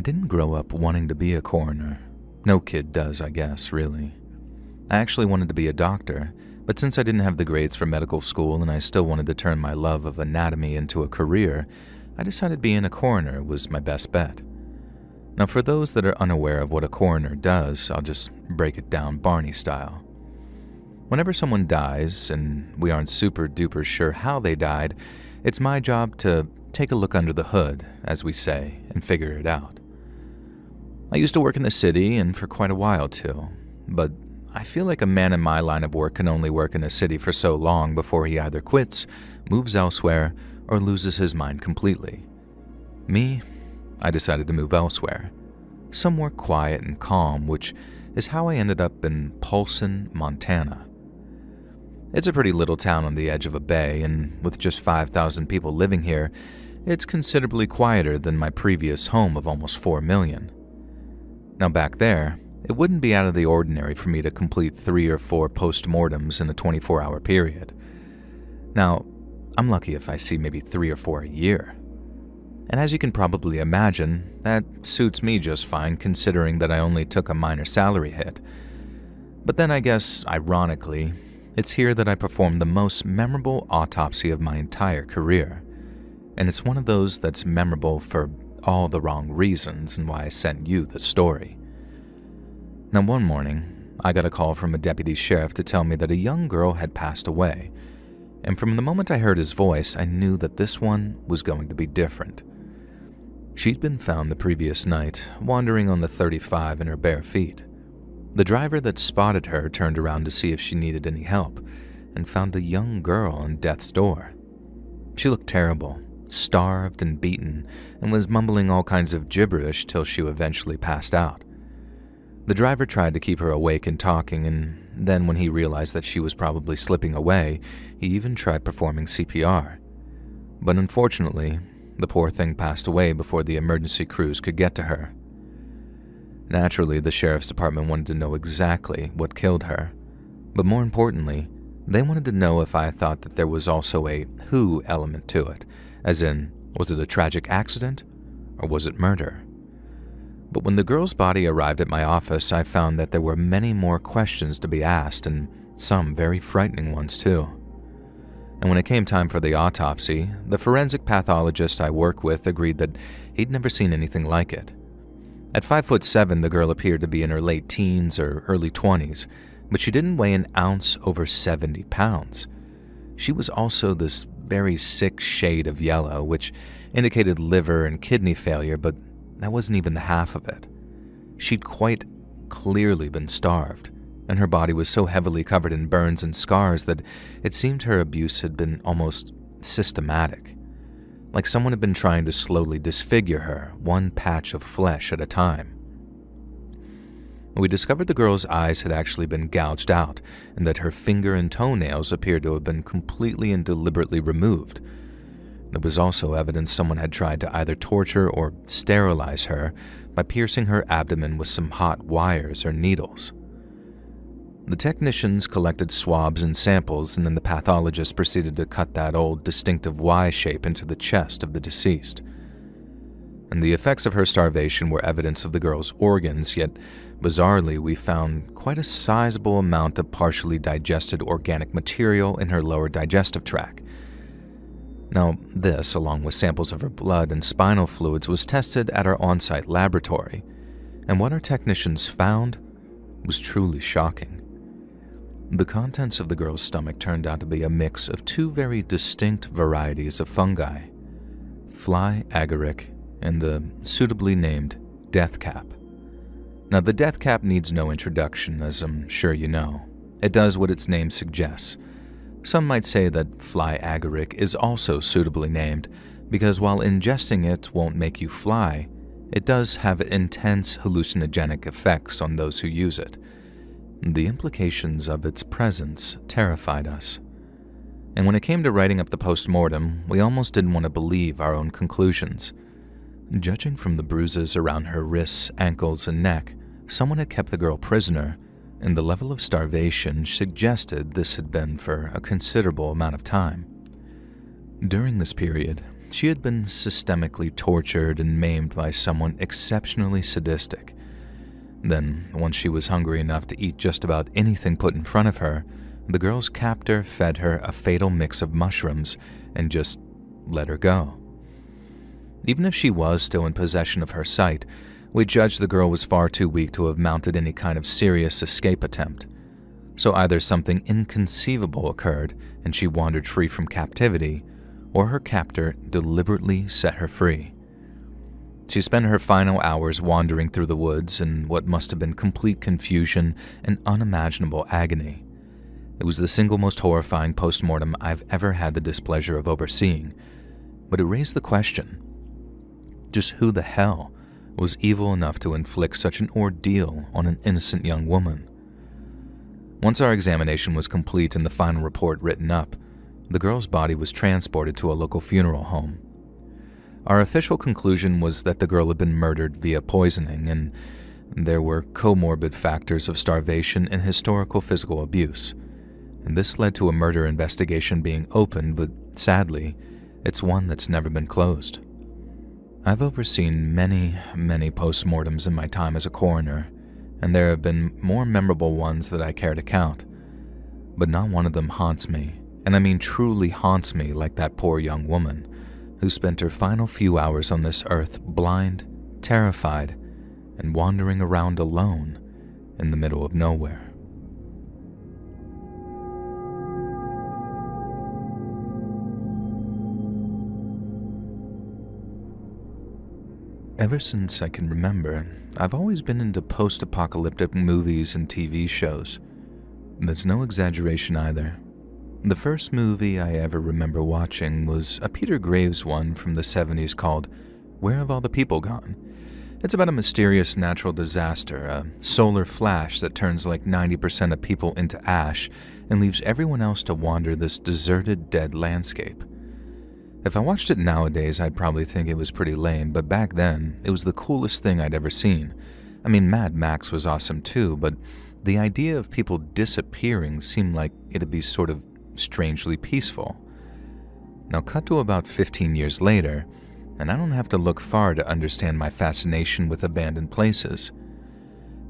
didn't grow up wanting to be a coroner. No kid does, I guess, really. I actually wanted to be a doctor, but since I didn't have the grades for medical school and I still wanted to turn my love of anatomy into a career, I decided being a coroner was my best bet. Now, for those that are unaware of what a coroner does, I'll just break it down Barney style. Whenever someone dies, and we aren't super duper sure how they died, it's my job to take a look under the hood, as we say, and figure it out. I used to work in the city, and for quite a while too, but I feel like a man in my line of work can only work in a city for so long before he either quits, moves elsewhere, or loses his mind completely. Me, I decided to move elsewhere, somewhere quiet and calm, which is how I ended up in Mikalsen, Montana. It's a pretty little town on the edge of a bay, and with just 5,000 people living here, it's considerably quieter than my previous home of almost 4 million. Now back there, it wouldn't be out of the ordinary for me to complete 3 or 4 post-mortems in a 24-hour period. Now, I'm lucky if I see maybe 3 or 4 a year. And as you can probably imagine, that suits me just fine considering that I only took a minor salary hit. But then I guess, ironically, it's here that I performed the most memorable autopsy of my entire career. And it's one of those that's memorable for all the wrong reasons and why I sent you the story. Now one morning, I got a call from a deputy sheriff to tell me that a young girl had passed away. And from the moment I heard his voice, I knew that this one was going to be different. She'd been found the previous night, wandering on the 35 in her bare feet. The driver that spotted her turned around to see if she needed any help, and found a young girl on death's door. She looked terrible, starved and beaten, and was mumbling all kinds of gibberish till she eventually passed out. The driver tried to keep her awake and talking, and then when he realized that she was probably slipping away, he even tried performing CPR. But unfortunately, the poor thing passed away before the emergency crews could get to her. Naturally, the sheriff's department wanted to know exactly what killed her, but more importantly, they wanted to know if I thought that there was also a who element to it, as in, was it a tragic accident, or was it murder? But when the girl's body arrived at my office, I found that there were many more questions to be asked, and some very frightening ones too. And when it came time for the autopsy, the forensic pathologist I work with agreed that he'd never seen anything like it. At 5'7", the girl appeared to be in her late teens or early 20s, but she didn't weigh an ounce over 70 pounds. She was also this very sick shade of yellow, which indicated liver and kidney failure, but that wasn't even the half of it. She'd quite clearly been starved, and her body was so heavily covered in burns and scars that it seemed her abuse had been almost systematic. Like someone had been trying to slowly disfigure her, one patch of flesh at a time. We discovered the girl's eyes had actually been gouged out, and that her finger and toenails appeared to have been completely and deliberately removed. There was also evidence someone had tried to either torture or sterilize her by piercing her abdomen with some hot wires or needles. The technicians collected swabs and samples, and then the pathologist proceeded to cut that old distinctive Y shape into the chest of the deceased. And the effects of her starvation were evidence of the girl's organs, yet bizarrely we found quite a sizable amount of partially digested organic material in her lower digestive tract. Now this, along with samples of her blood and spinal fluids, was tested at our on-site laboratory, and what our technicians found was truly shocking. The contents of the girl's stomach turned out to be a mix of 2 very distinct varieties of fungi, fly agaric and the suitably named death cap. Now the death cap needs no introduction, as I'm sure you know. It does what its name suggests. Some might say that fly agaric is also suitably named because while ingesting it won't make you fly, it does have intense hallucinogenic effects on those who use it. The implications of its presence terrified us. And when it came to writing up the post-mortem, we almost didn't want to believe our own conclusions. Judging from the bruises around her wrists, ankles, and neck, someone had kept the girl prisoner, and the level of starvation suggested this had been for a considerable amount of time. During this period, She had been systemically tortured and maimed by someone exceptionally sadistic. Then, once she was hungry enough to eat just about anything put in front of her, the girl's captor fed her a fatal mix of mushrooms and just let her go. Even if she was still in possession of her sight, we judged the girl was far too weak to have mounted any kind of serious escape attempt. So either something inconceivable occurred and she wandered free from captivity, or her captor deliberately set her free. She spent her final hours wandering through the woods in what must have been complete confusion and unimaginable agony. It was the single most horrifying postmortem I've ever had the displeasure of overseeing, but it raised the question, just who the hell was evil enough to inflict such an ordeal on an innocent young woman? Once our examination was complete and the final report written up, the girl's body was transported to a local funeral home. Our official conclusion was that the girl had been murdered via poisoning, and there were comorbid factors of starvation and historical physical abuse. And this led to a murder investigation being opened, but sadly, it's one that's never been closed. I've overseen many postmortems in my time as a coroner, and there have been more memorable ones that I care to count. But not one of them haunts me, and I mean truly haunts me like that poor young woman who spent her final few hours on this earth blind, terrified, and wandering around alone in the middle of nowhere. Ever since I can remember, I've always been into post-apocalyptic movies and TV shows. That's no exaggeration either. The first movie I ever remember watching was a Peter Graves one from the 70s called Where Have All the People Gone? It's about a mysterious natural disaster, a solar flash that turns like 90% of people into ash and leaves everyone else to wander this deserted, dead landscape. If I watched it nowadays, I'd probably think it was pretty lame, but back then, it was the coolest thing I'd ever seen. I mean, Mad Max was awesome too, but the idea of people disappearing seemed like it'd be sort of strangely peaceful. Now cut to about 15 years later, and I don't have to look far to understand my fascination with abandoned places.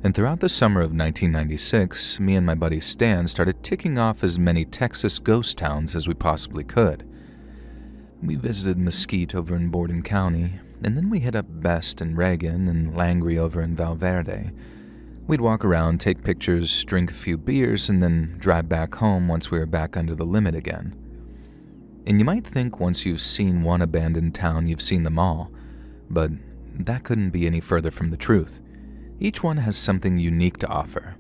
And throughout the summer of 1996, me and my buddy Stan started ticking off as many Texas ghost towns as we possibly could. We visited Mesquite over in Borden County, and then we hit up Best and Reagan and Langley over in Valverde. We'd walk around, take pictures, drink a few beers, and then drive back home once we were back under the limit again. And you might think once you've seen one abandoned town, you've seen them all, but that couldn't be any further from the truth. Each one has something unique to offer.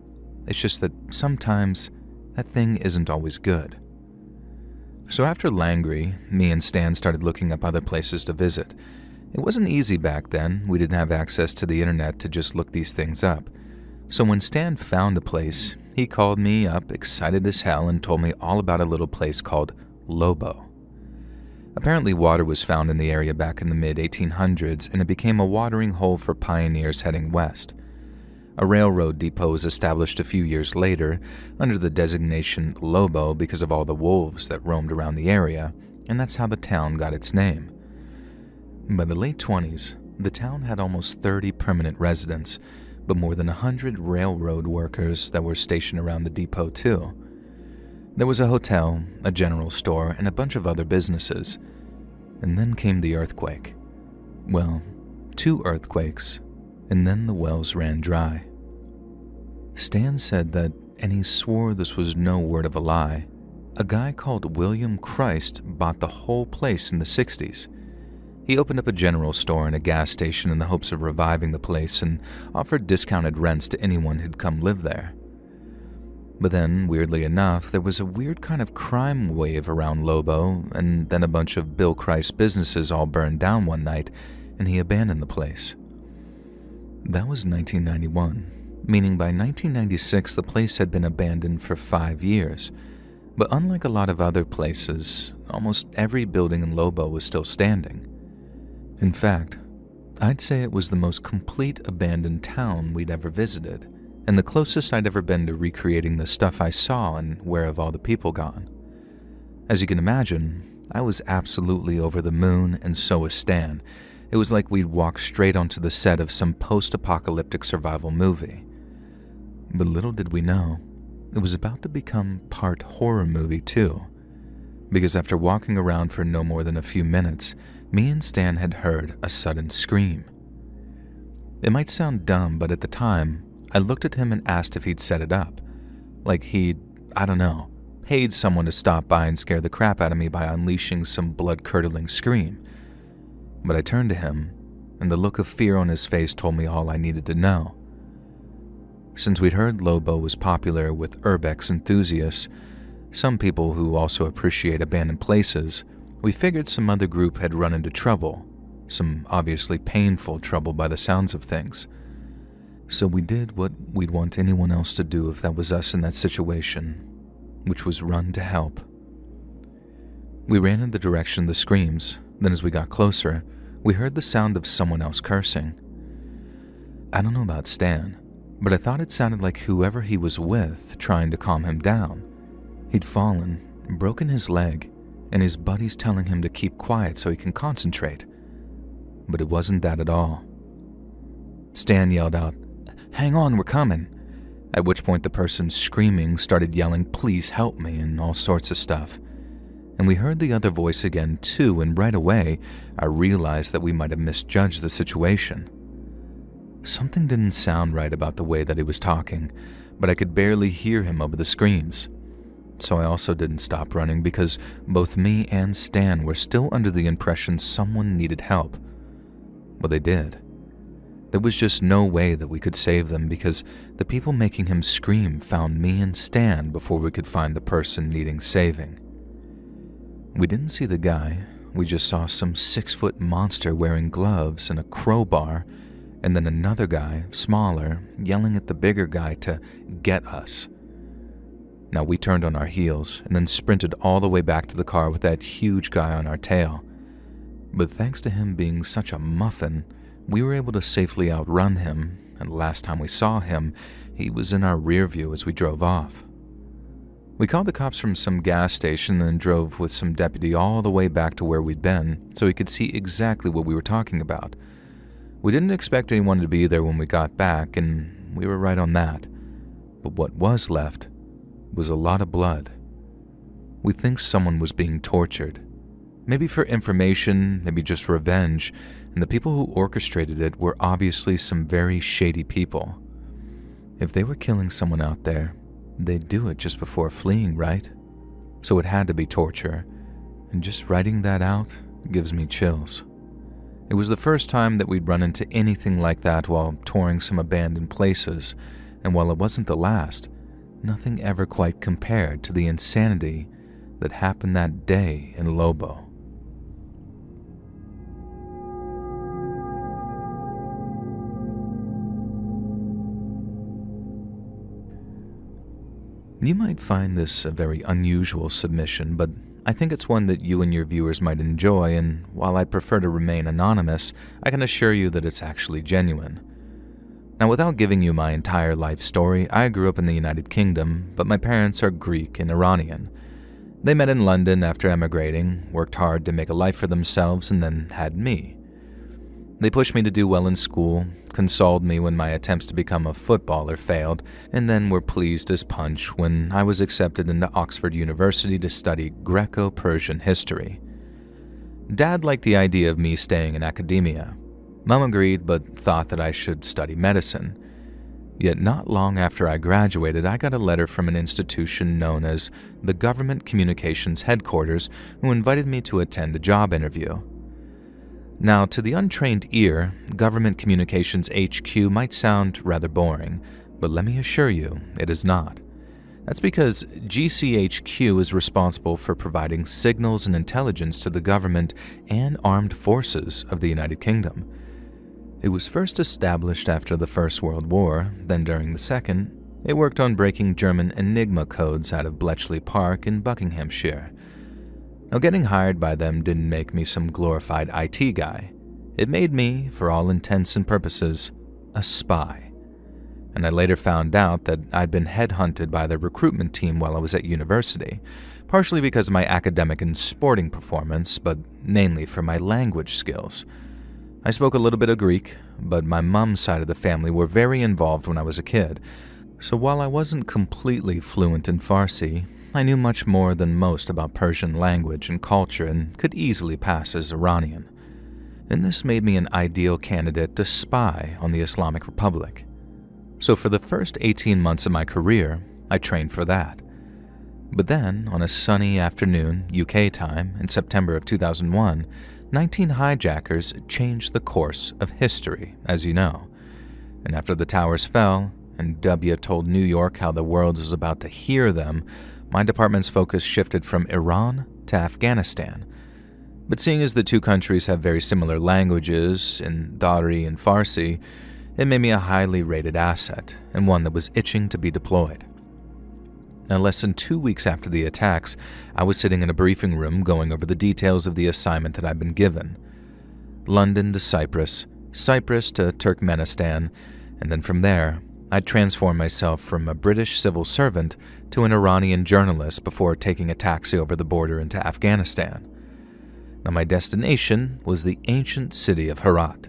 It's just that sometimes that thing isn't always good. So after Langley, me and Stan started looking up other places to visit. It wasn't easy back then. We didn't have access to the internet to just look these things up. So when Stan found a place, he called me up, excited as hell, and told me all about a little place called Lobo. Apparently water was found in the area back in the mid-1800s, and it became a watering hole for pioneers heading west. A railroad depot was established a few years later under the designation Lobo because of all the wolves that roamed around the area, and that's how the town got its name. By the late 20s, the town had almost 30 permanent residents, but more than 100 railroad workers that were stationed around the depot too. There was a hotel, a general store, and a bunch of other businesses. And then came the earthquake. Well, 2 earthquakes, and then the wells ran dry. Stan said that, and he swore this was no word of a lie, a guy called William Christ bought the whole place in the 60s. He opened up a general store and a gas station in the hopes of reviving the place and offered discounted rents to anyone who'd come live there. But then, weirdly enough, there was a weird kind of crime wave around Lobo, and then a bunch of Bill Christ's businesses all burned down one night, and he abandoned the place. That was 1991, meaning by 1996 the place had been abandoned for 5 years. But unlike a lot of other places, almost every building in Lobo was still standing. In fact, I'd say it was the most complete abandoned town we'd ever visited, and the closest I'd ever been to recreating the stuff I saw in Where Have All the People Gone. As you can imagine, I was absolutely over the moon, and so was Stan. It was like we'd walked straight onto the set of some post-apocalyptic survival movie. But little did we know, it was about to become part horror movie too. Because after walking around for no more than a few minutes, me and Stan had heard a sudden scream. It might sound dumb, but at the time, I looked at him and asked if he'd set it up. Like he'd, I don't know, paid someone to stop by and scare the crap out of me by unleashing some blood-curdling scream. But I turned to him, and the look of fear on his face told me all I needed to know. Since we'd heard Lobo was popular with urbex enthusiasts, some people who also appreciate abandoned places, we figured some other group had run into trouble, some obviously painful trouble by the sounds of things. So we did what we'd want anyone else to do if that was us in that situation, which was run to help. We ran in the direction of the screams, then as we got closer, we heard the sound of someone else cursing. I don't know about Stan, but I thought it sounded like whoever he was with trying to calm him down. He'd fallen, broken his leg, and his buddies telling him to keep quiet so he can concentrate. But it wasn't that at all. Stan yelled out, "Hang on, we're coming," at which point the person screaming started yelling, "Please help me," and all sorts of stuff. And we heard the other voice again too, and right away, I realized that we might have misjudged the situation. Something didn't sound right about the way that he was talking, but I could barely hear him over the screams. So I also didn't stop running because both me and Stan were still under the impression someone needed help. Well, they did. There was just no way that we could save them because the people making him scream found me and Stan before we could find the person needing saving. We didn't see the guy, we just saw some 6-foot monster wearing gloves and a crowbar, and then another guy, smaller, yelling at the bigger guy to get us. Now we turned on our heels and then sprinted all the way back to the car with that huge guy on our tail. But thanks to him being such a muffin, we were able to safely outrun him, and last time we saw him, he was in our rear view as we drove off. We called the cops from some gas station and then drove with some deputy all the way back to where we'd been so he could see exactly what we were talking about. We didn't expect anyone to be there when we got back, and we were right on that. But what was left was a lot of blood. We think someone was being tortured. Maybe for information, maybe just revenge, and the people who orchestrated it were obviously some very shady people. If they were killing someone out there, they'd do it just before fleeing, right? So it had to be torture, and just writing that out gives me chills. It was the first time that we'd run into anything like that while touring some abandoned places, and while it wasn't the last, nothing ever quite compared to the insanity that happened that day in Lobo. You might find this a very unusual submission, but I think it's one that you and your viewers might enjoy, and while I prefer to remain anonymous, I can assure you that it's actually genuine. Now, without giving you my entire life story, I grew up in the United Kingdom, but my parents are Greek and Iranian. They met in London after emigrating, worked hard to make a life for themselves, and then had me. They pushed me to do well in school, consoled me when my attempts to become a footballer failed, and then were pleased as punch when I was accepted into Oxford University to study Greco-Persian history. Dad liked the idea of me staying in academia. Mom agreed, but thought that I should study medicine. Yet not long after I graduated, I got a letter from an institution known as the Government Communications Headquarters, who invited me to attend a job interview. Now, to the untrained ear, Government Communications HQ might sound rather boring, but let me assure you, it is not. That's because GCHQ is responsible for providing signals and intelligence to the government and armed forces of the United Kingdom. It was first established after the First World War, then during the Second, it worked on breaking German Enigma codes out of Bletchley Park in Buckinghamshire. Now, getting hired by them didn't make me some glorified IT guy. It made me, for all intents and purposes, a spy. And I later found out that I'd been headhunted by their recruitment team while I was at university, partially because of my academic and sporting performance, but mainly for my language skills. I spoke a little bit of Greek, but my mom's side of the family were very involved when I was a kid, so while I wasn't completely fluent in Farsi, I knew much more than most about Persian language and culture and could easily pass as Iranian. And this made me an ideal candidate to spy on the Islamic Republic. So for the first 18 months of my career, I trained for that. But then, on a sunny afternoon, UK time, in September of 2001, 19 hijackers changed the course of history, as you know. And after the towers fell, and W told New York how the world was about to hear them, my department's focus shifted from Iran to Afghanistan. But seeing as the two countries have very similar languages, in Dari and Farsi, it made me a highly rated asset, and one that was itching to be deployed. Now, less than 2 weeks after the attacks, I was sitting in a briefing room going over the details of the assignment that I'd been given. London to Cyprus, Cyprus to Turkmenistan, and then from there, I'd transformed myself from a British civil servant to an Iranian journalist before taking a taxi over the border into Afghanistan. Now, my destination was the ancient city of Herat,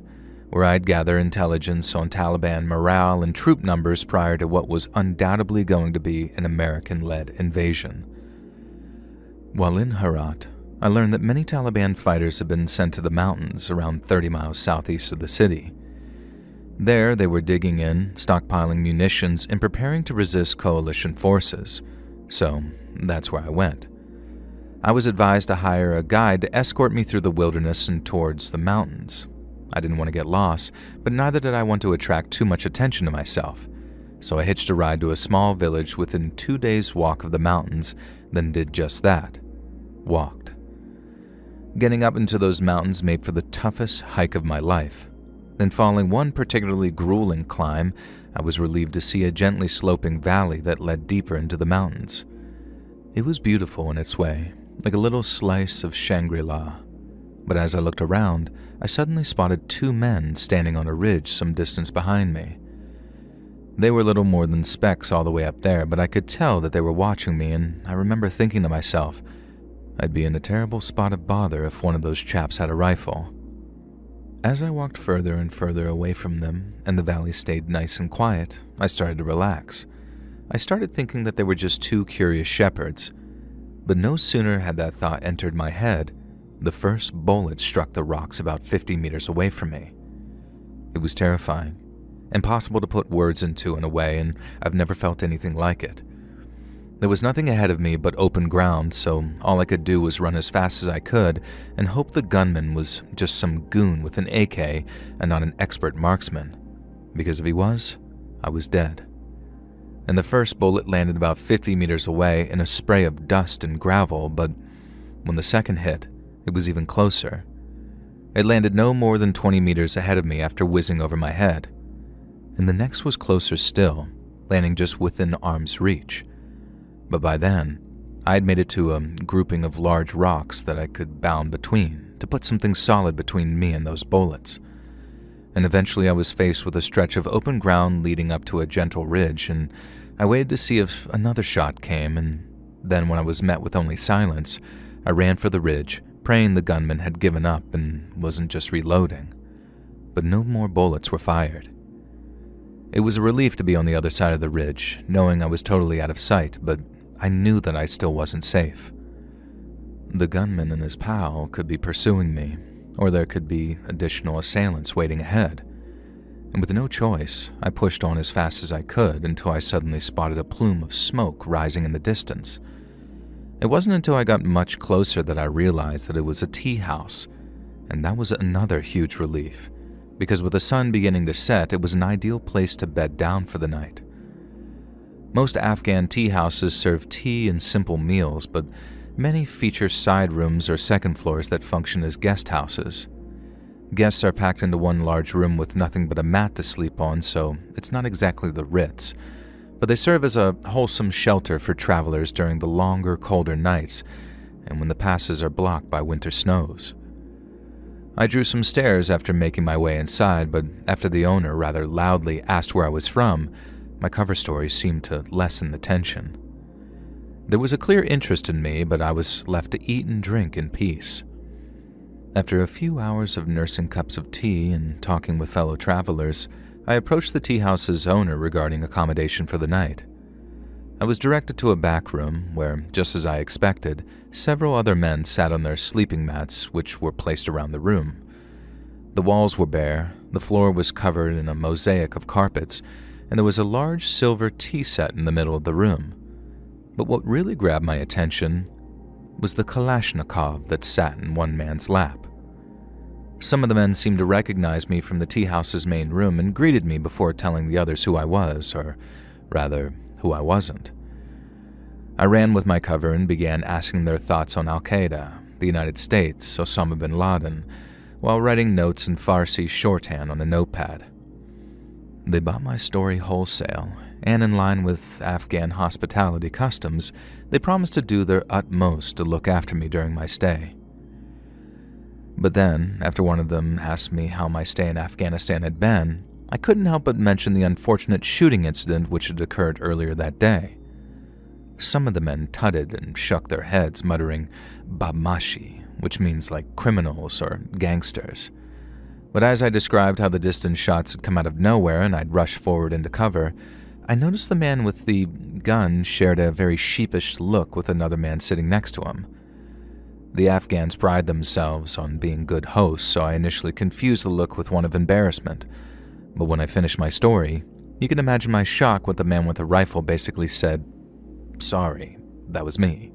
where I'd gather intelligence on Taliban morale and troop numbers prior to what was undoubtedly going to be an American-led invasion. While in Herat, I learned that many Taliban fighters had been sent to the mountains around 30 miles southeast of the city. There, they were digging in, stockpiling munitions, and preparing to resist coalition forces. So, that's where I went. I was advised to hire a guide to escort me through the wilderness and towards the mountains. I didn't want to get lost, but neither did I want to attract too much attention to myself. So I hitched a ride to a small village within 2 days' walk of the mountains, then did just that. Walked. Getting up into those mountains made for the toughest hike of my life. Then following one particularly grueling climb, I was relieved to see a gently sloping valley that led deeper into the mountains. It was beautiful in its way, like a little slice of Shangri-La. But as I looked around, I suddenly spotted 2 men standing on a ridge some distance behind me. They were little more than specks all the way up there, but I could tell that they were watching me, and I remember thinking to myself, I'd be in a terrible spot of bother if one of those chaps had a rifle. As I walked further and further away from them, and the valley stayed nice and quiet, I started to relax. I started thinking that they were just 2 curious shepherds. But no sooner had that thought entered my head, the first bullet struck the rocks about 50 meters away from me. It was terrifying, impossible to put words into in a way, and I've never felt anything like it. There was nothing ahead of me but open ground, so all I could do was run as fast as I could and hope the gunman was just some goon with an AK and not an expert marksman, because if he was, I was dead. And the first bullet landed about 50 meters away in a spray of dust and gravel, but when the second hit, it was even closer. It landed no more than 20 meters ahead of me after whizzing over my head. And the next was closer still, landing just within arm's reach. But by then, I had made it to a grouping of large rocks that I could bound between to put something solid between me and those bullets. And eventually I was faced with a stretch of open ground leading up to a gentle ridge, and I waited to see if another shot came, and then when I was met with only silence, I ran for the ridge, praying the gunman had given up and wasn't just reloading. But no more bullets were fired. It was a relief to be on the other side of the ridge, knowing I was totally out of sight, but I knew that I still wasn't safe. The gunman and his pal could be pursuing me, or there could be additional assailants waiting ahead. And with no choice, I pushed on as fast as I could until I suddenly spotted a plume of smoke rising in the distance. It wasn't until I got much closer that I realized that it was a tea house, and that was another huge relief, because with the sun beginning to set, it was an ideal place to bed down for the night. Most Afghan tea houses serve tea and simple meals, but many feature side rooms or second floors that function as guest houses. Guests are packed into one large room with nothing but a mat to sleep on, so it's not exactly the Ritz, but they serve as a wholesome shelter for travelers during the longer, colder nights and when the passes are blocked by winter snows. I drew some stairs after making my way inside, but after the owner rather loudly asked where I was from, my cover story seemed to lessen the tension. There was a clear interest in me, but I was left to eat and drink in peace. After a few hours of nursing cups of tea and talking with fellow travelers, I approached the tea house's owner regarding accommodation for the night. I was directed to a back room where, just as I expected, several other men sat on their sleeping mats which were placed around the room. The walls were bare, the floor was covered in a mosaic of carpets, and there was a large silver tea set in the middle of the room. But what really grabbed my attention was the Kalashnikov that sat in one man's lap. Some of the men seemed to recognize me from the tea house's main room and greeted me before telling the others who I was, or rather, who I wasn't. I ran with my cover and began asking their thoughts on Al-Qaeda, the United States, Osama bin Laden, while writing notes in Farsi shorthand on a notepad. They bought my story wholesale, and in line with Afghan hospitality customs, they promised to do their utmost to look after me during my stay. But then, after one of them asked me how my stay in Afghanistan had been, I couldn't help but mention the unfortunate shooting incident which had occurred earlier that day. Some of the men tutted and shook their heads, muttering "Badmashi," which means like criminals or gangsters. But as I described how the distant shots had come out of nowhere and I'd rushed forward into cover, I noticed the man with the gun shared a very sheepish look with another man sitting next to him. The Afghans pride themselves on being good hosts, so I initially confused the look with one of embarrassment. But when I finished my story, you can imagine my shock when the man with the rifle basically said, "Sorry, that was me."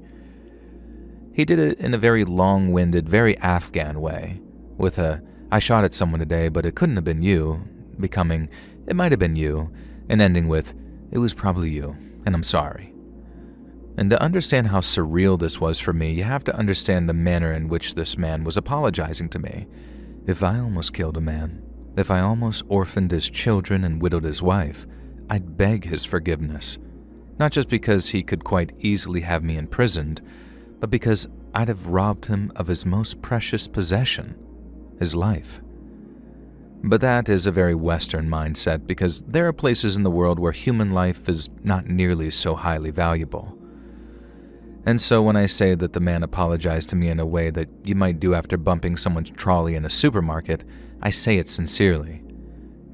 He did it in a very long-winded, very Afghan way, with a "I shot at someone today, but it couldn't have been you," becoming "It might have been you," and ending with "It was probably you, and I'm sorry." And to understand how surreal this was for me, you have to understand the manner in which this man was apologizing to me. If I almost killed a man, if I almost orphaned his children and widowed his wife, I'd beg his forgiveness. Not just because he could quite easily have me imprisoned, but because I'd have robbed him of his most precious possession, his life. But that is a very Western mindset, because there are places in the world where human life is not nearly so highly valuable. And so when I say that the man apologized to me in a way that you might do after bumping someone's trolley in a supermarket, I say it sincerely.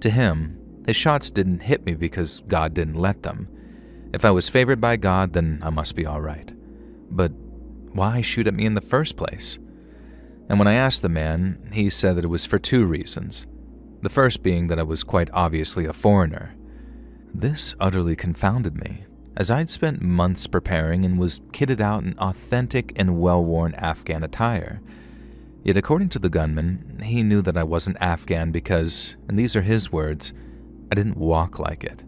To him, his shots didn't hit me because God didn't let them. If I was favored by God, then I must be all right. But why shoot at me in the first place? And when I asked the man, he said that it was for two reasons. The first being that I was quite obviously a foreigner. This utterly confounded me, as I'd spent months preparing and was kitted out in authentic and well-worn Afghan attire. Yet according to the gunman, he knew that I wasn't Afghan because, and these are his words, I didn't walk like it.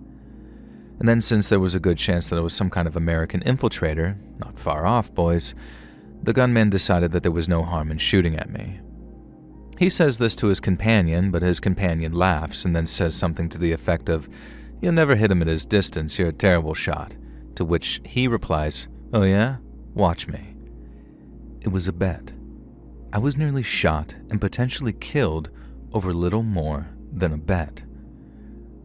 And then since there was a good chance that I was some kind of American infiltrator, not far off, boys, the gunman decided that there was no harm in shooting at me. He says this to his companion, but his companion laughs and then says something to the effect of, "You'll never hit him at his distance, you're a terrible shot," to which he replies, "Oh yeah? Watch me." It was a bet. I was nearly shot and potentially killed over little more than a bet.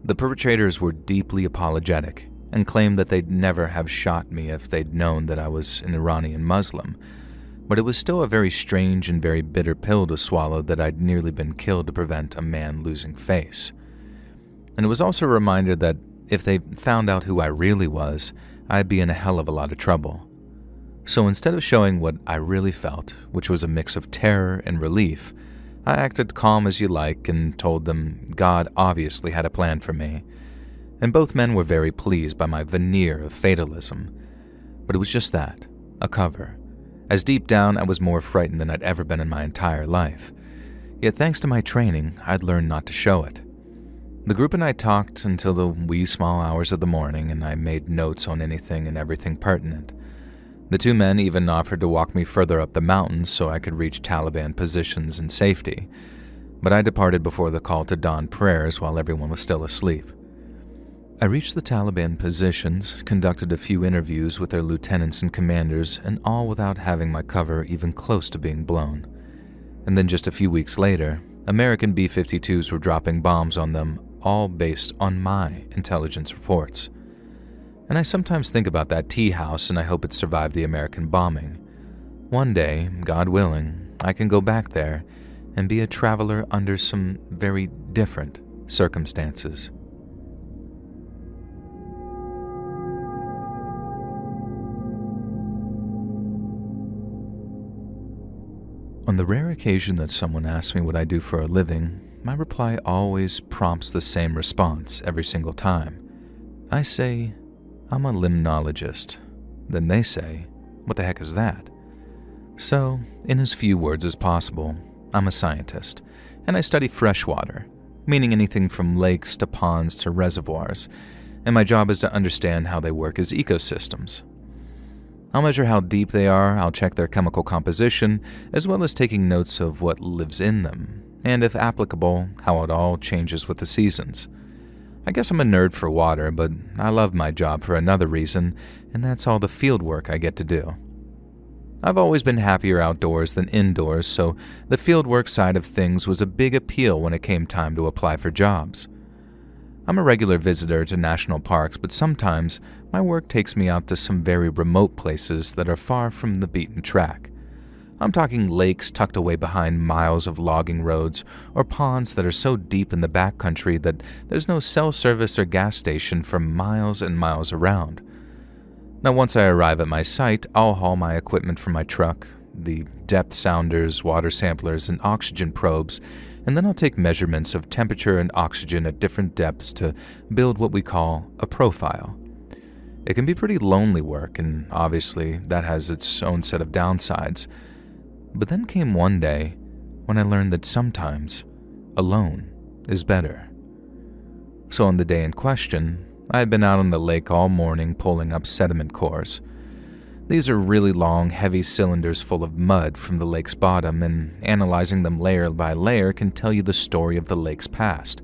The perpetrators were deeply apologetic and claimed that they'd never have shot me if they'd known that I was an Iranian Muslim, but it was still a very strange and very bitter pill to swallow that I'd nearly been killed to prevent a man losing face. And it was also a reminder that if they found out who I really was, I'd be in a hell of a lot of trouble. So instead of showing what I really felt, which was a mix of terror and relief, I acted calm as you like and told them God obviously had a plan for me. And both men were very pleased by my veneer of fatalism. But it was just that, a cover, as deep down I was more frightened than I'd ever been in my entire life. Yet thanks to my training, I'd learned not to show it. The group and I talked until the wee small hours of the morning, and I made notes on anything and everything pertinent. The two men even offered to walk me further up the mountains so I could reach Taliban positions in safety, but I departed before the call to dawn prayers while everyone was still asleep. I reached the Taliban positions, conducted a few interviews with their lieutenants and commanders, and all without having my cover even close to being blown. And then just a few weeks later, American B-52s were dropping bombs on them, all based on my intelligence reports. and I sometimes think about that tea house and I hope it survived the American bombing. One day, God willing, I can go back there and be a traveler under some very different circumstances. On the rare occasion that someone asks me what I do for a living, my reply always prompts the same response every single time. I say, I'm a limnologist. Then they say, what the heck is that? So, in as few words as possible, I'm a scientist, and I study freshwater, meaning anything from lakes to ponds to reservoirs, and my job is to understand how they work as ecosystems. I'll measure how deep they are, I'll check their chemical composition, as well as taking notes of what lives in them, and if applicable, how it all changes with the seasons. I guess I'm a nerd for water, but I love my job for another reason, and that's all the field work I get to do. I've always been happier outdoors than indoors, so the fieldwork side of things was a big appeal when it came time to apply for jobs. I'm a regular visitor to national parks, but sometimes my work takes me out to some very remote places that are far from the beaten track. I'm talking lakes tucked away behind miles of logging roads, or ponds that are so deep in the backcountry that there's no cell service or gas station for miles and miles around. Now, once I arrive at my site, I'll haul my equipment from my truck, the depth sounders, water samplers, and oxygen probes, and then I'll take measurements of temperature and oxygen at different depths to build what we call a profile. It can be pretty lonely work, and obviously that has its own set of downsides. But then came one day when I learned that sometimes alone is better. So on the day in question, I had been out on the lake all morning pulling up sediment cores. These are really long, heavy cylinders full of mud from the lake's bottom, and analyzing them layer by layer can tell you the story of the lake's past.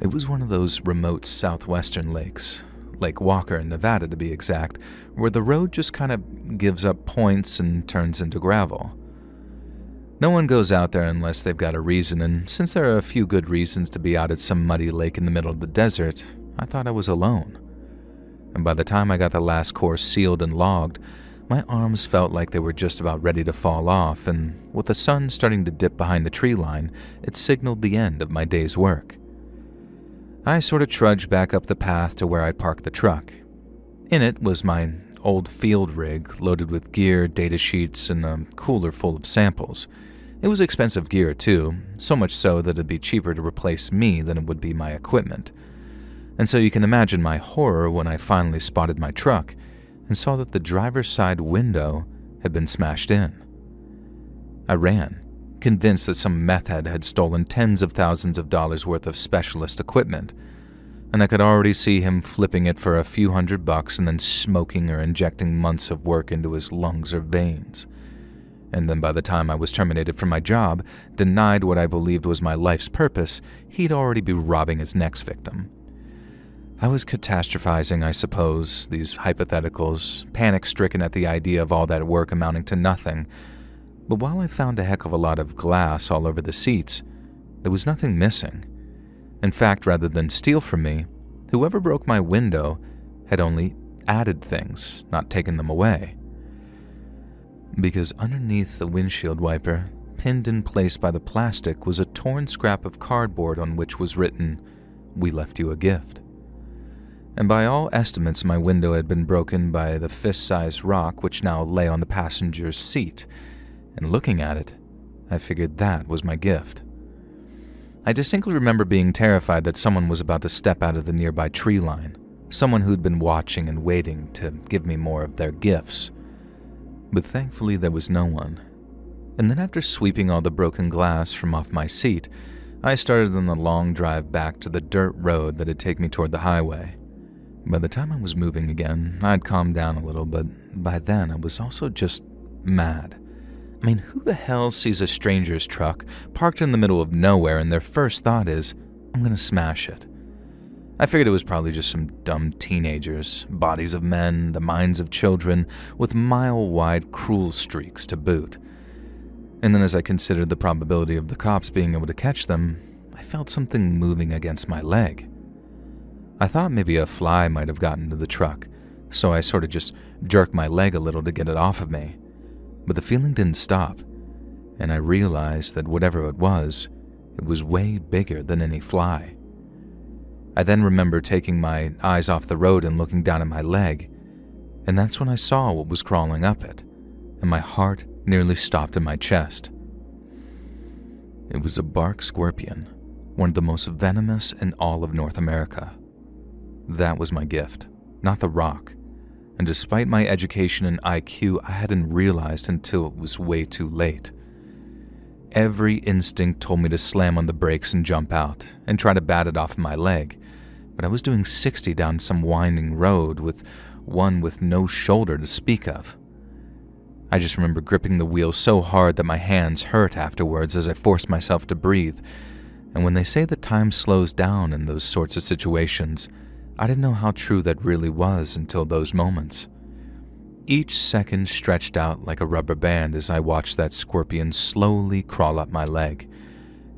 It was one of those remote southwestern lakes, Lake Walker in Nevada to be exact, where the road just kind of gives up points and turns into gravel. No one goes out there unless they've got a reason, and since there are a few good reasons to be out at some muddy lake in the middle of the desert, I thought I was alone. And by the time I got the last course sealed and logged, my arms felt like they were just about ready to fall off, and with the sun starting to dip behind the tree line, it signaled the end of my day's work. I sort of trudged back up the path to where I'd parked the truck. In it was my old field rig loaded with gear, data sheets, and a cooler full of samples. It was expensive gear too, so much so that it'd be cheaper to replace me than it would be my equipment. And so you can imagine my horror when I finally spotted my truck and saw that the driver's side window had been smashed in. I ran, convinced that some meth head had stolen tens of thousands of dollars worth of specialist equipment, and I could already see him flipping it for a few $100 and then smoking or injecting months of work into his lungs or veins. And then by the time I was terminated from my job, denied what I believed was my life's purpose, he'd already be robbing his next victim. I was catastrophizing, I suppose, these hypotheticals, panic-stricken at the idea of all that work amounting to nothing. But while I found a heck of a lot of glass all over the seats, there was nothing missing. In fact, rather than steal from me, whoever broke my window had only added things, not taken them away. Because underneath the windshield wiper, pinned in place by the plastic, was a torn scrap of cardboard on which was written, "We left you a gift." And by all estimates, my window had been broken by the fist-sized rock which now lay on the passenger's seat, and looking at it, I figured that was my gift. I distinctly remember being terrified that someone was about to step out of the nearby tree line, someone who'd been watching and waiting to give me more of their gifts. But thankfully there was no one. And then after sweeping all the broken glass from off my seat, I started on the long drive back to the dirt road that'd take me toward the highway. By the time I was moving again, I'd calmed down a little, but by then I was also just mad. I mean, who the hell sees a stranger's truck parked in the middle of nowhere and their first thought is, I'm gonna smash it? I figured it was probably just some dumb teenagers, bodies of men, the minds of children, with mile-wide cruel streaks to boot. And then as I considered the probability of the cops being able to catch them, I felt something moving against my leg. I thought maybe a fly might have gotten into the truck, so I sort of just jerked my leg a little to get it off of me. But the feeling didn't stop, and I realized that whatever it was way bigger than any fly. I then remember taking my eyes off the road and looking down at my leg, and that's when I saw what was crawling up it, and my heart nearly stopped in my chest. It was a bark scorpion, one of the most venomous in all of North America. That was my gift, not the rock, and despite my education and IQ, I hadn't realized until it was way too late. Every instinct told me to slam on the brakes and jump out, and try to bat it off my leg, but I was doing 60 down some winding road with one with no shoulder to speak of. I just remember gripping the wheel so hard that my hands hurt afterwards as I forced myself to breathe, and when they say that time slows down in those sorts of situations, I didn't know how true that really was until those moments. Each second stretched out like a rubber band as I watched that scorpion slowly crawl up my leg,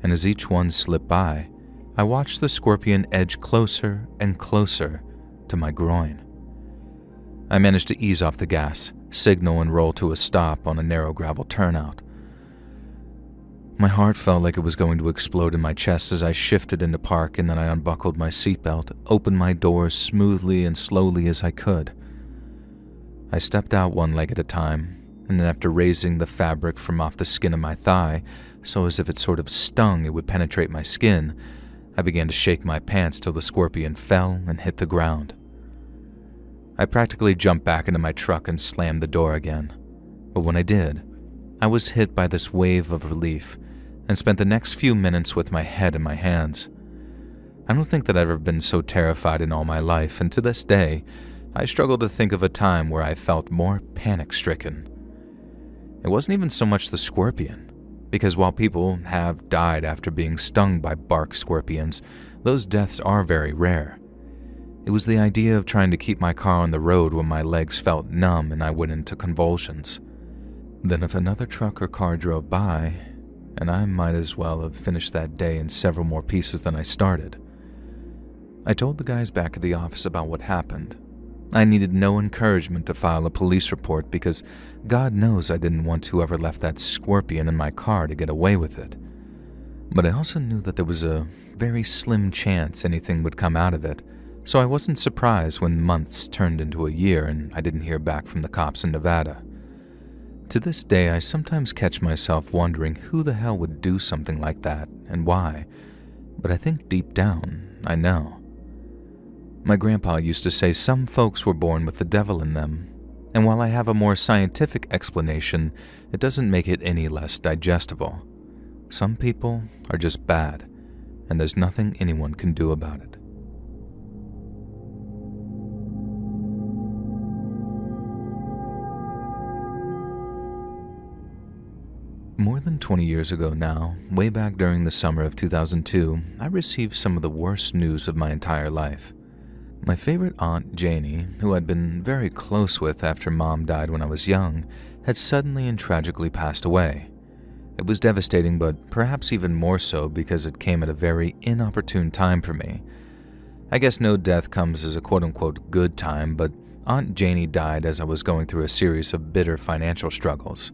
and as each one slipped by, I watched the scorpion edge closer and closer to my groin. I managed to ease off the gas, signal and roll to a stop on a narrow gravel turnout. My heart felt like it was going to explode in my chest as I shifted into park, and then I unbuckled my seatbelt, opened my doors smoothly and slowly as I could. I stepped out one leg at a time, and then after raising the fabric from off the skin of my thigh, so as if it sort of stung it would penetrate my skin, I began to shake my pants till the scorpion fell and hit the ground. I practically jumped back into my truck and slammed the door again, but when I did, I was hit by this wave of relief and spent the next few minutes with my head in my hands. I don't think that I've ever been so terrified in all my life, and to this day, I struggle to think of a time where I felt more panic-stricken. It wasn't even so much the scorpion, because while people have died after being stung by bark scorpions, those deaths are very rare. It was the idea of trying to keep my car on the road when my legs felt numb and I went into convulsions. Then if another truck or car drove by, and I might as well have finished that day in several more pieces than I started. I told the guys back at the office about what happened. I needed no encouragement to file a police report because God knows I didn't want whoever left that scorpion in my car to get away with it. But I also knew that there was a very slim chance anything would come out of it, so I wasn't surprised when months turned into a year and I didn't hear back from the cops in Nevada. To this day, I sometimes catch myself wondering who the hell would do something like that and why, but I think deep down, I know. My grandpa used to say some folks were born with the devil in them, and while I have a more scientific explanation, it doesn't make it any less digestible. Some people are just bad, and there's nothing anyone can do about it. More than 20 years ago now, way back during the summer of 2002, I received some of the worst news of my entire life. My favorite aunt, Janie, who I'd been very close with after Mom died when I was young, had suddenly and tragically passed away. It was devastating, but perhaps even more so because it came at a very inopportune time for me. I guess no death comes as a quote-unquote good time, but Aunt Janie died as I was going through a series of bitter financial struggles.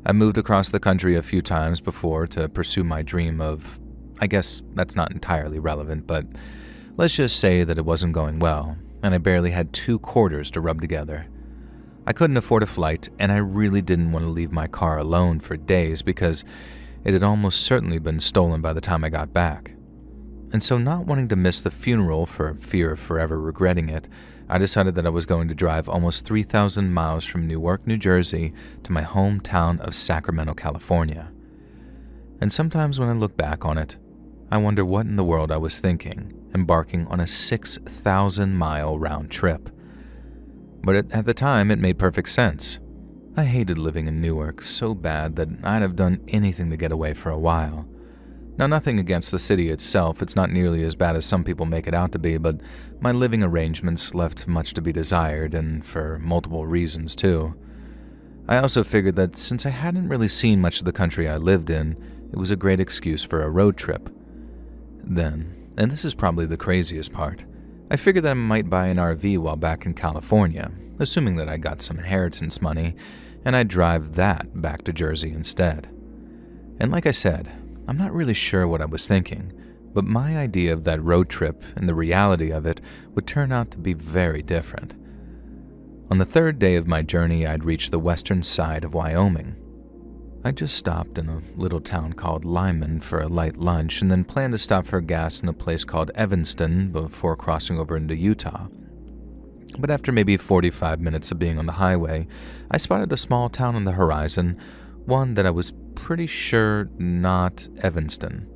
I moved across the country a few times before to pursue my dream of, I guess that's not entirely relevant, but let's just say that it wasn't going well, and I barely had 2 quarters to rub together. I couldn't afford a flight, and I really didn't want to leave my car alone for days because it had almost certainly been stolen by the time I got back. And so, not wanting to miss the funeral for fear of forever regretting it, I decided that I was going to drive almost 3,000 miles from Newark, New Jersey to my hometown of Sacramento, California. And sometimes when I look back on it, I wonder what in the world I was thinking, embarking on a 6,000-mile round trip. But at the time, it made perfect sense. I hated living in Newark so bad that I'd have done anything to get away for a while. Now, nothing against the city itself, it's not nearly as bad as some people make it out to be, but my living arrangements left much to be desired, and for multiple reasons too. I also figured that since I hadn't really seen much of the country I lived in, it was a great excuse for a road trip. Then, and this is probably the craziest part, I figured that I might buy an RV while back in California, assuming that I got some inheritance money, and I'd drive that back to Jersey instead. And like I said, I'm not really sure what I was thinking, but my idea of that road trip and the reality of it would turn out to be very different. On the third day of my journey, I'd reached the western side of Wyoming. I just stopped in a little town called Lyman for a light lunch and then planned to stop for gas in a place called Evanston before crossing over into Utah. But after maybe 45 minutes of being on the highway, I spotted a small town on the horizon, one that I was pretty sure not Evanston.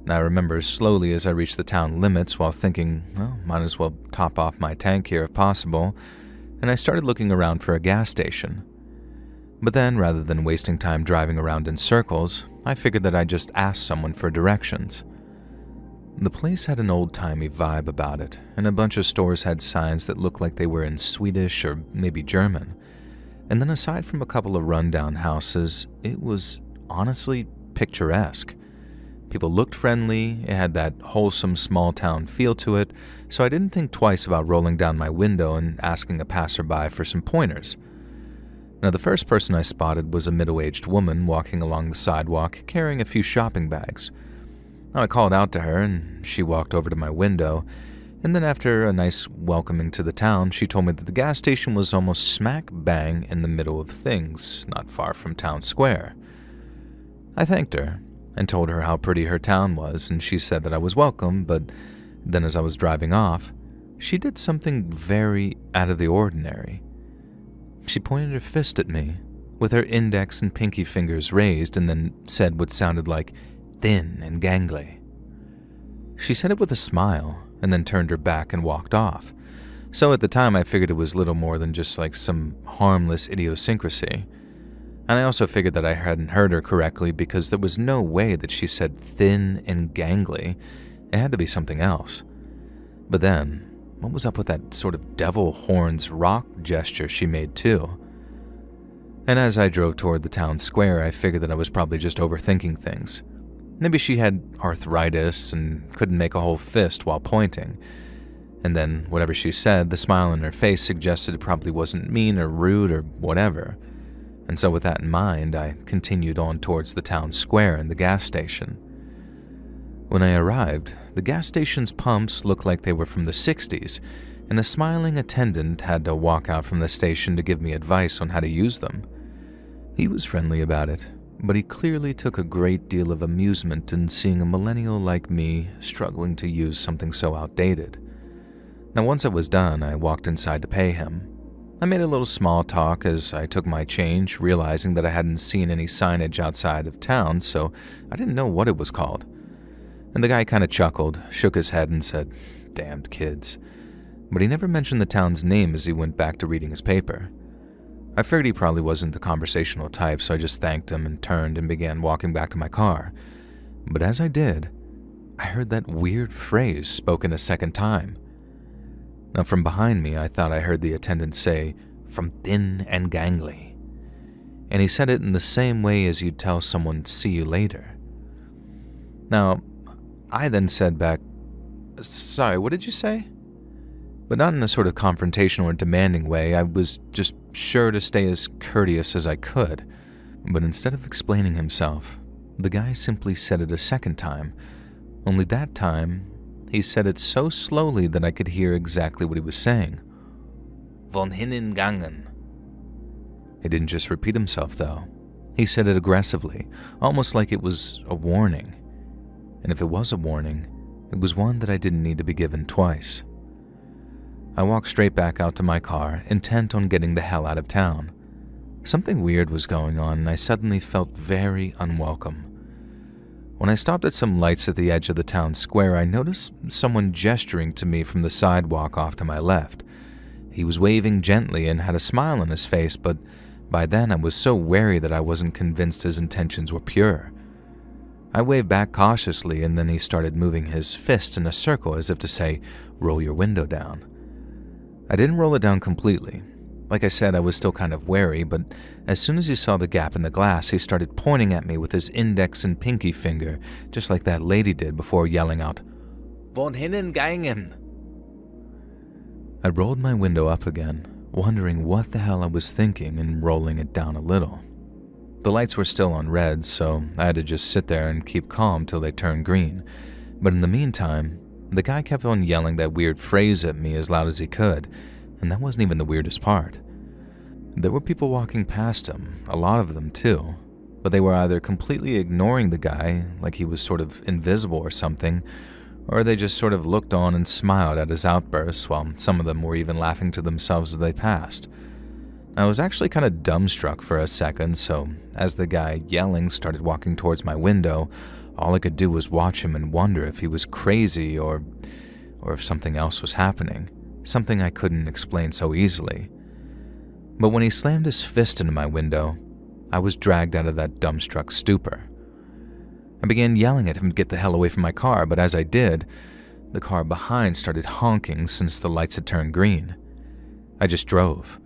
And I remember slowly as I reached the town limits while thinking, well, might as well top off my tank here if possible, and I started looking around for a gas station. But then, rather than wasting time driving around in circles, I figured that I'd just ask someone for directions. The place had an old-timey vibe about it, and a bunch of stores had signs that looked like they were in Swedish or maybe German. And then aside from a couple of rundown houses, it was honestly picturesque. People looked friendly, it had that wholesome small-town feel to it, so I didn't think twice about rolling down my window and asking a passerby for some pointers. Now, the first person I spotted was a middle-aged woman walking along the sidewalk carrying a few shopping bags. Now, I called out to her, and she walked over to my window, and then after a nice welcoming to the town, she told me that the gas station was almost smack bang in the middle of things, not far from town square. I thanked her and told her how pretty her town was, and she said that I was welcome, but then as I was driving off, she did something very out of the ordinary. She pointed her fist at me, with her index and pinky fingers raised, and then said what sounded like thin and gangly. She said it with a smile, and then turned her back and walked off. So at the time I figured it was little more than just like some harmless idiosyncrasy. And I also figured that I hadn't heard her correctly because there was no way that she said thin and gangly. It had to be something else. But then, what was up with that sort of devil horns rock gesture she made too? And as I drove toward the town square, I figured that I was probably just overthinking things. Maybe she had arthritis and couldn't make a whole fist while pointing. And then, whatever she said, the smile on her face suggested it probably wasn't mean or rude or whatever. And so with that in mind, I continued on towards the town square and the gas station. When I arrived, the gas station's pumps looked like they were from the 60s, and a smiling attendant had to walk out from the station to give me advice on how to use them. He was friendly about it, but he clearly took a great deal of amusement in seeing a millennial like me struggling to use something so outdated. Now, once I was done, I walked inside to pay him. I made a little small talk as I took my change, realizing that I hadn't seen any signage outside of town, so I didn't know what it was called. And the guy kind of chuckled, shook his head, and said, "Damned kids." But he never mentioned the town's name as he went back to reading his paper. I figured he probably wasn't the conversational type, so I just thanked him and turned and began walking back to my car. But as I did, I heard that weird phrase spoken a second time. Now, from behind me, I thought I heard the attendant say, "From thin and gangly." And he said it in the same way as you'd tell someone, "See you later." Now, I then said back, "Sorry, what did you say?" But not in a sort of confrontational or demanding way. I was just sure to stay as courteous as I could. But instead of explaining himself, the guy simply said it a second time, only that time, he said it so slowly that I could hear exactly what he was saying. "Von hinnen gangen." He didn't just repeat himself, though. He said it aggressively, almost like it was a warning. And if it was a warning, it was one that I didn't need to be given twice. I walked straight back out to my car, intent on getting the hell out of town. Something weird was going on, and I suddenly felt very unwelcome. When I stopped at some lights at the edge of the town square, I noticed someone gesturing to me from the sidewalk off to my left. He was waving gently and had a smile on his face, but by then I was so wary that I wasn't convinced his intentions were pure. I waved back cautiously, and then he started moving his fist in a circle as if to say, "Roll your window down." I didn't roll it down completely. Like I said, I was still kind of wary, but as soon as he saw the gap in the glass, he started pointing at me with his index and pinky finger, just like that lady did before yelling out, "Von hinnen gangen." I rolled my window up again, wondering what the hell I was thinking and rolling it down a little. The lights were still on red, so I had to just sit there and keep calm till they turned green. But in the meantime, the guy kept on yelling that weird phrase at me as loud as he could, and that wasn't even the weirdest part. There were people walking past him, a lot of them too, but they were either completely ignoring the guy, like he was sort of invisible or something, or they just sort of looked on and smiled at his outbursts, while some of them were even laughing to themselves as they passed. I was actually kind of dumbstruck for a second, so as the guy yelling started walking towards my window, all I could do was watch him and wonder if he was crazy or if something else was happening, something I couldn't explain so easily. But when he slammed his fist into my window, I was dragged out of that dumbstruck stupor. I began yelling at him to get the hell away from my car, but as I did, the car behind started honking since the lights had turned green. I just drove,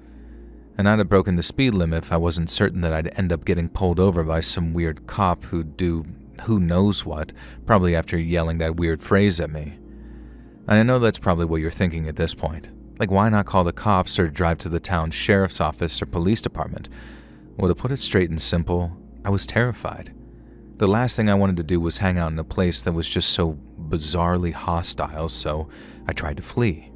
and I'd have broken the speed limit if I wasn't certain that I'd end up getting pulled over by some weird cop who'd do who knows what, probably after yelling that weird phrase at me. And I know that's probably what you're thinking at this point. Like, why not call the cops or drive to the town's sheriff's office or police department? Well, to put it straight and simple, I was terrified. The last thing I wanted to do was hang out in a place that was just so bizarrely hostile, so I tried to flee.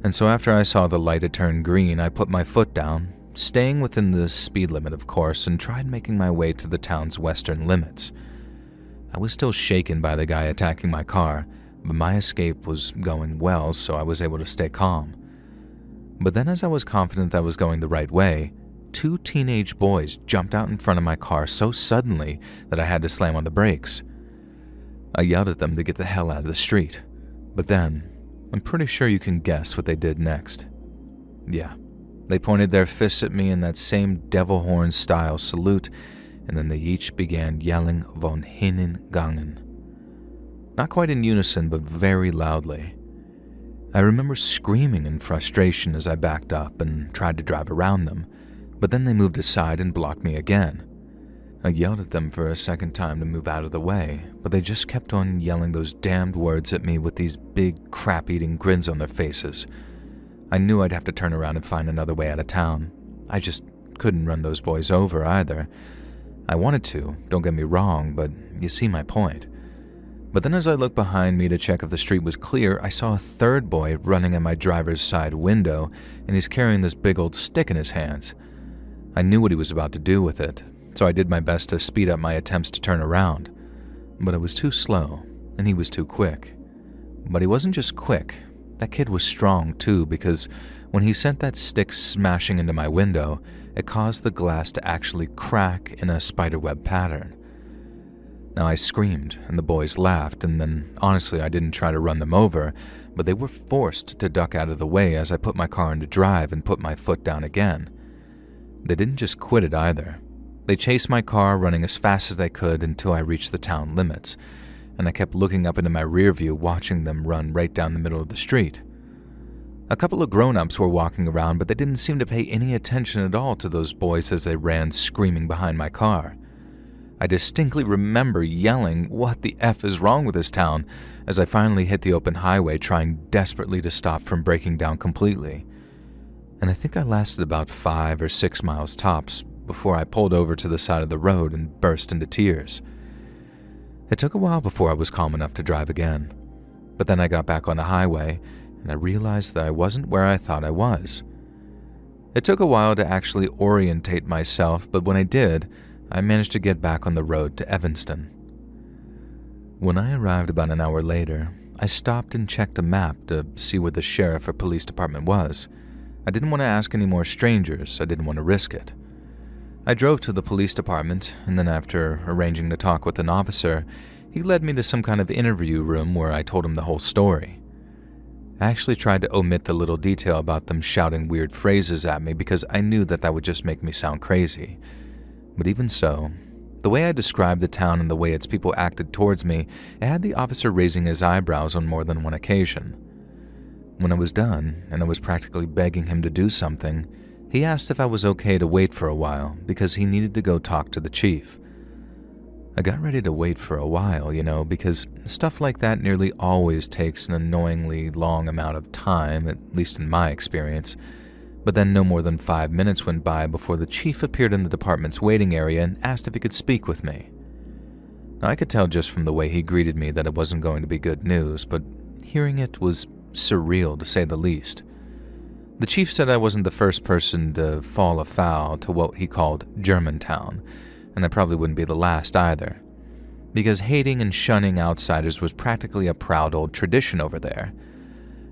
And so after I saw the light had turned green, I put my foot down, staying within the speed limit of course, and tried making my way to the town's western limits. I was still shaken by the guy attacking my car, but my escape was going well, so I was able to stay calm. But then as I was confident that I was going the right way, 2 teenage boys jumped out in front of my car so suddenly that I had to slam on the brakes. I yelled at them to get the hell out of the street, but then, I'm pretty sure you can guess what they did next. Yeah, they pointed their fists at me in that same devil horn style salute, and then they each began yelling von hinnen gangen. Not quite in unison, but very loudly. I remember screaming in frustration as I backed up and tried to drive around them, but then they moved aside and blocked me again. I yelled at them for a second time to move out of the way, but they just kept on yelling those damned words at me with these big crap-eating grins on their faces. I knew I'd have to turn around and find another way out of town. I just couldn't run those boys over either. I wanted to, don't get me wrong, but you see my point. But then as I looked behind me to check if the street was clear, I saw a third boy running at my driver's side window, and he's carrying this big old stick in his hands. I knew what he was about to do with it, so I did my best to speed up my attempts to turn around. But I was too slow, and he was too quick. But he wasn't just quick. That kid was strong too, because when he sent that stick smashing into my window, it caused the glass to actually crack in a spiderweb pattern. Now I screamed, and the boys laughed, and then honestly I didn't try to run them over, but they were forced to duck out of the way as I put my car into drive and put my foot down again. They didn't just quit it either. They chased my car, running as fast as they could until I reached the town limits, and I kept looking up into my rear view, watching them run right down the middle of the street. A couple of grown-ups were walking around, but they didn't seem to pay any attention at all to those boys as they ran screaming behind my car. I distinctly remember yelling, "What the F is wrong with this town?" as I finally hit the open highway, trying desperately to stop from breaking down completely. And I think I lasted about 5 or 6 miles tops before I pulled over to the side of the road and burst into tears. It took a while before I was calm enough to drive again, but then I got back on the highway and I realized that I wasn't where I thought I was. It took a while to actually orientate myself, but when I did, I managed to get back on the road to Evanston. When I arrived about an hour later, I stopped and checked a map to see where the sheriff or police department was. I didn't want to ask any more strangers, I didn't want to risk it. I drove to the police department, and then after arranging to talk with an officer, he led me to some kind of interview room where I told him the whole story. I actually tried to omit the little detail about them shouting weird phrases at me because I knew that would just make me sound crazy. But even so, the way I described the town and the way its people acted towards me, it had the officer raising his eyebrows on more than one occasion. When I was done, and I was practically begging him to do something, he asked if I was okay to wait for a while because he needed to go talk to the chief. I got ready to wait for a while, because stuff like that nearly always takes an annoyingly long amount of time, at least in my experience. But then no more than 5 minutes went by before the chief appeared in the department's waiting area and asked if he could speak with me. Now, I could tell just from the way he greeted me that it wasn't going to be good news, but hearing it was surreal to say the least. The chief said I wasn't the first person to fall afoul to what he called Germantown, and I probably wouldn't be the last either, because hating and shunning outsiders was practically a proud old tradition over there.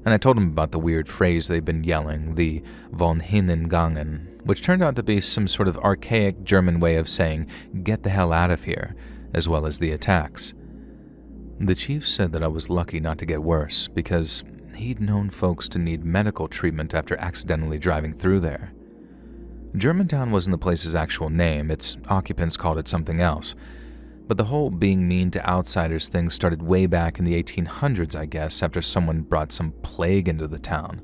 And I told him about the weird phrase they'd been yelling, the von hinnen gangen, which turned out to be some sort of archaic German way of saying, get the hell out of here, as well as the attacks. The chief said that I was lucky not to get worse, because he'd known folks to need medical treatment after accidentally driving through there. Germantown wasn't the place's actual name, its occupants called it something else, but the whole being mean to outsiders thing started way back in the 1800s, I guess, after someone brought some plague into the town.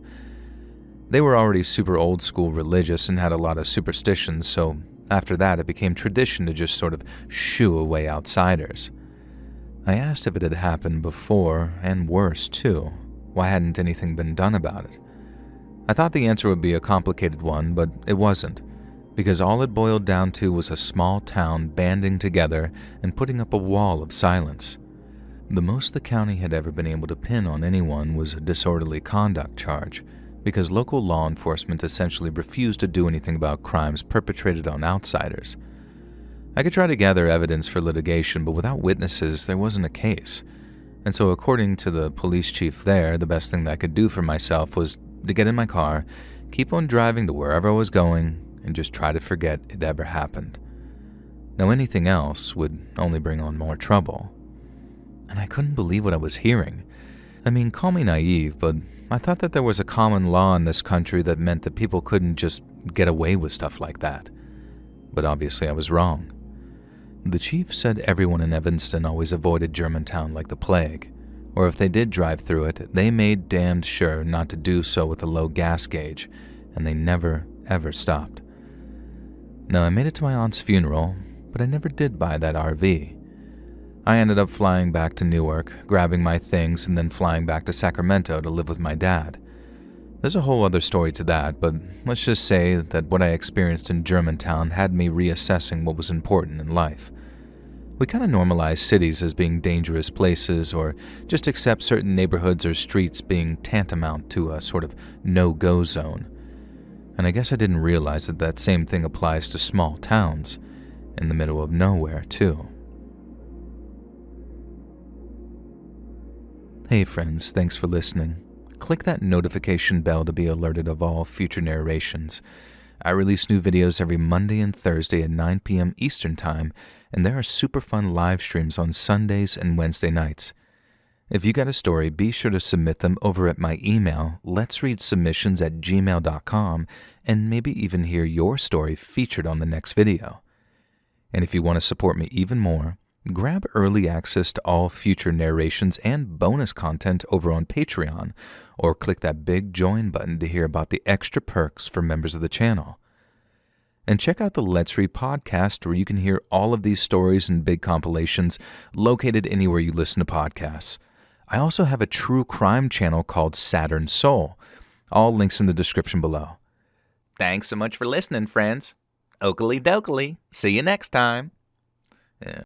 They were already super old school religious and had a lot of superstitions, so after that it became tradition to just sort of shoo away outsiders. I asked if it had happened before, and worse too. Why hadn't anything been done about it? I thought the answer would be a complicated one, but it wasn't, because all it boiled down to was a small town banding together and putting up a wall of silence. The most the county had ever been able to pin on anyone was a disorderly conduct charge, because local law enforcement essentially refused to do anything about crimes perpetrated on outsiders. I could try to gather evidence for litigation, but without witnesses, there wasn't a case. And so according to the police chief there, the best thing that I could do for myself was to get in my car, keep on driving to wherever I was going, and just try to forget it ever happened. Now, anything else would only bring on more trouble. And I couldn't believe what I was hearing. I mean, call me naive, but I thought that there was a common law in this country that meant that people couldn't just get away with stuff like that. But obviously I was wrong. The chief said everyone in Evanston always avoided Germantown like the plague, or if they did drive through it, they made damned sure not to do so with a low gas gauge, and they never, ever stopped. Now, I made it to my aunt's funeral, but I never did buy that RV. I ended up flying back to Newark, grabbing my things, and then flying back to Sacramento to live with my dad. There's a whole other story to that, but let's just say that what I experienced in Germantown had me reassessing what was important in life. We kind of normalize cities as being dangerous places, or just accept certain neighborhoods or streets being tantamount to a sort of no-go zone. And I guess I didn't realize that that same thing applies to small towns, in the middle of nowhere, too. Hey friends, thanks for listening. Click that notification bell to be alerted of all future narrations. I release new videos every Monday and Thursday at 9 p.m. Eastern Time, and there are super fun live streams on Sundays and Wednesday nights. If you got a story, be sure to submit them over at my email, LetsReadSubmissions@gmail.com, and maybe even hear your story featured on the next video. And if you want to support me even more, grab early access to all future narrations and bonus content over on Patreon, or click that big join button to hear about the extra perks for members of the channel. And check out the Let's Read podcast, where you can hear all of these stories and big compilations located anywhere you listen to podcasts. I also have a true crime channel called Saturn Soul. All links in the description below. Thanks so much for listening, friends. Oakley dokley. See you next time. Yeah.